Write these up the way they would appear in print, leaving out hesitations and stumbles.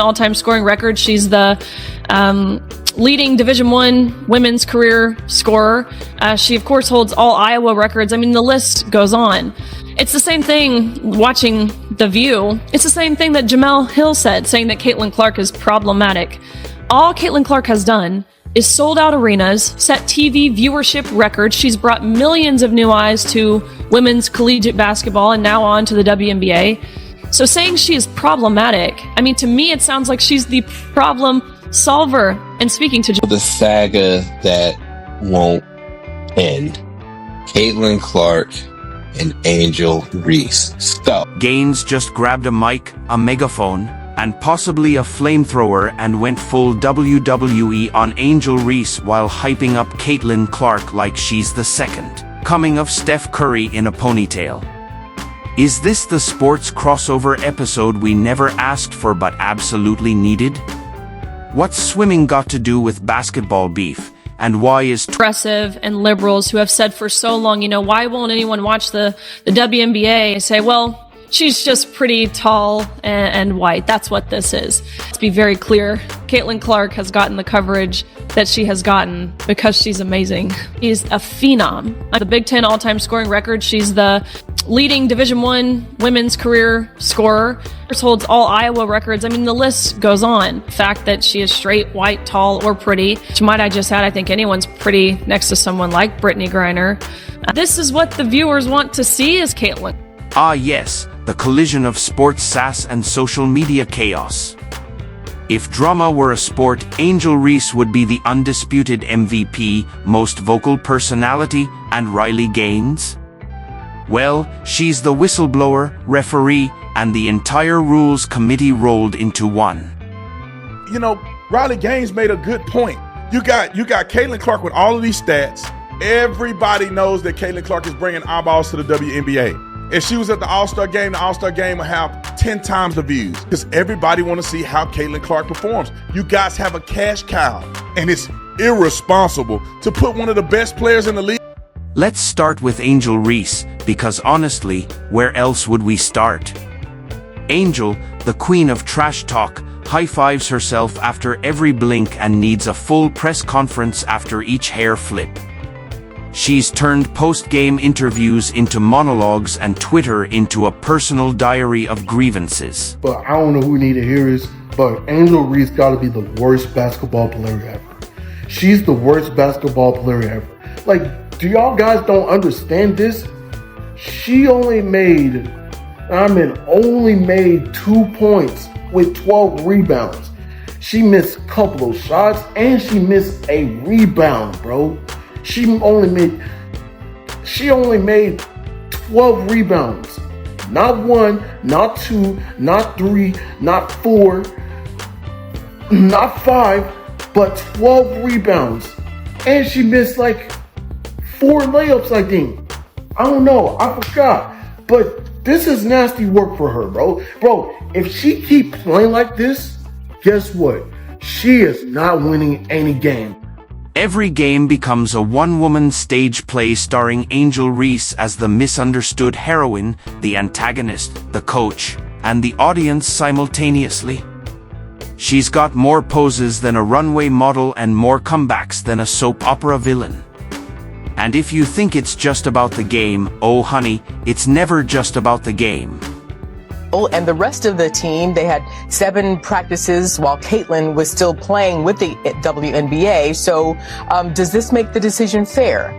all-time scoring record. She's the leading Division I women's career scorer. She, of course, holds all Iowa records. I mean, the list goes on. It's the same thing watching The View. It's the same thing that Jamel Hill said, saying that Caitlin Clark is problematic. All Caitlin Clark has done is sold out arenas, set TV viewership records. She's brought millions of new eyes to women's collegiate basketball and now on to the WNBA. So saying she is problematic, I mean, to me, it sounds like she's the problem solver. And speaking to the saga that won't end, Caitlin Clark and Angel Reese. So Gaines just grabbed a mic, a megaphone, and possibly a flamethrower and went full WWE on Angel Reese while hyping up Caitlin Clark like she's the second coming of Steph Curry in a ponytail. Is this the sports crossover episode we never asked for but absolutely needed? What's swimming got to do with basketball beef? And why is progressive and liberals who have said for so long, you know, why won't anyone watch the WNBA? Say, well, she's just pretty tall and white. That's what this is. Let's be very clear. Caitlin Clark has gotten the coverage that she has gotten because she's amazing. She's a phenom. The Big Ten all-time scoring record. She's the leading Division I women's career scorer. She holds all Iowa records. I mean, the list goes on. The fact that she is straight, white, tall, or pretty, which might I just add, I think anyone's pretty next to someone like Brittany Griner. This is what the viewers want to see is Caitlin. Ah yes, the collision of sports sass and social media chaos. If drama were a sport, Angel Reese would be the undisputed MVP, most vocal personality, and Riley Gaines? Well, she's the whistleblower, referee, and the entire rules committee rolled into one. You know, Riley Gaines made a good point. You got Caitlin Clark with all of these stats. Everybody knows that Caitlin Clark is bringing eyeballs to the WNBA. If she was at the All-Star game, the All-Star game would have 10 times the views because everybody want to see how Caitlin Clark performs. You guys have a cash cow, and it's irresponsible to put one of the best players in the league. Let's start with Angel Reese, because honestly, where else would we start? Angel, the queen of trash talk, high-fives herself after every blink and needs a full press conference after each hair flip. She's turned post-game interviews into monologues and Twitter into a personal diary of grievances. But I don't know who need to hear this, but Angel Reese gotta be the worst basketball player ever. She's the worst basketball player ever. Like, do y'all guys don't understand this? She only made 2 points with 12 rebounds. She missed a couple of shots and she missed a rebound, bro. She only made 12 rebounds. Not 1, not 2, not 3, not 4, not 5, but 12 rebounds. And she missed like 4 layups, I think. I don't know, I forgot. But this is nasty work for her, bro. Bro, if she keep playing like this, guess what? She is not winning any game. Every game becomes a one-woman stage play starring Angel Reese as the misunderstood heroine, the antagonist, the coach, and the audience simultaneously. She's got more poses than a runway model and more comebacks than a soap opera villain. And if you think it's just about the game, oh honey, it's never just about the game. And the rest of the team, they had 7 practices while Caitlin was still playing with the WNBA. So does this make the decision fair?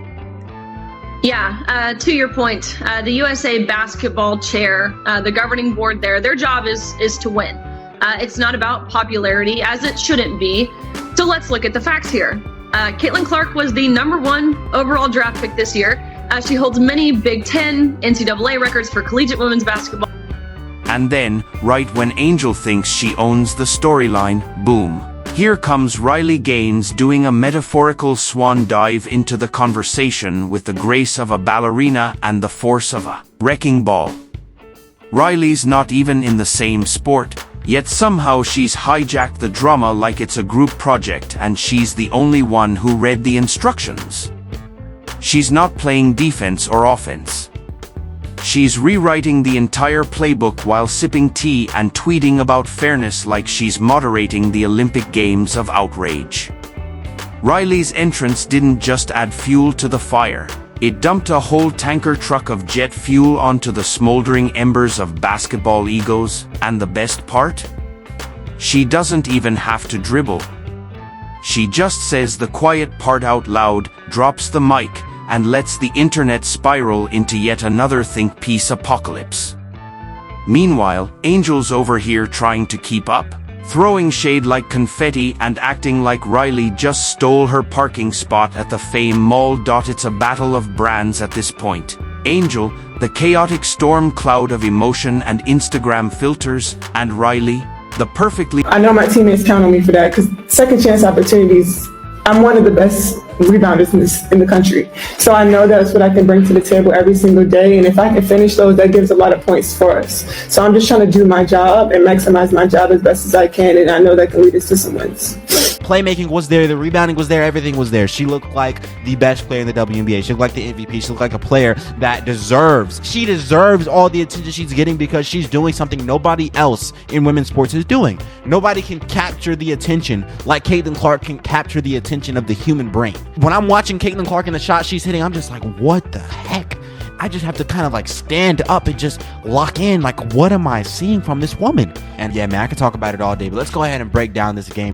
Yeah, to your point, the USA basketball chair, the governing board there, their job is to win. It's not about popularity, as it shouldn't be. So let's look at the facts here. Caitlin Clark was the #1 overall draft pick this year. She holds many Big Ten, NCAA records for collegiate women's basketball. And then, right when Angel thinks she owns the storyline, boom. Here comes Riley Gaines doing a metaphorical swan dive into the conversation with the grace of a ballerina and the force of a wrecking ball. Riley's not even in the same sport, yet somehow she's hijacked the drama like it's a group project and she's the only one who read the instructions. She's not playing defense or offense. She's rewriting the entire playbook while sipping tea and tweeting about fairness like she's moderating the Olympic Games of outrage. Riley's entrance didn't just add fuel to the fire. It dumped a whole tanker truck of jet fuel onto the smoldering embers of basketball egos, and the best part? She doesn't even have to dribble. She just says the quiet part out loud, drops the mic, and lets the internet spiral into yet another think piece apocalypse. Meanwhile, Angel's over here trying to keep up, throwing shade like confetti and acting like Riley just stole her parking spot at the Fame Mall. It's a battle of brands at this point. Angel, the chaotic storm cloud of emotion and Instagram filters, and Riley, the perfectly... I know my teammates count on me for that because second chance opportunities, I'm one of the best rebounders in the country. So I know that's what I can bring to the table every single day. And if I can finish those, that gives a lot of points for us. So I'm just trying to do my job and maximize my job as best as I can. And I know that can lead us to some wins. Playmaking was there, the rebounding was there, everything was there. She looked like the best player in the WNBA. She looked like the MVP. She looked like a player that deserves all the attention she's getting because she's doing something nobody else in women's sports is doing. Nobody can capture the attention like Caitlin Clark can capture the attention of the human brain. When I'm watching Caitlin Clark and the shot she's hitting, I'm just like, what the heck? I just have to kind of like stand up and just lock in, like, what am I seeing from this woman? And yeah, man, I could talk about it all day, but let's go ahead and break down this game.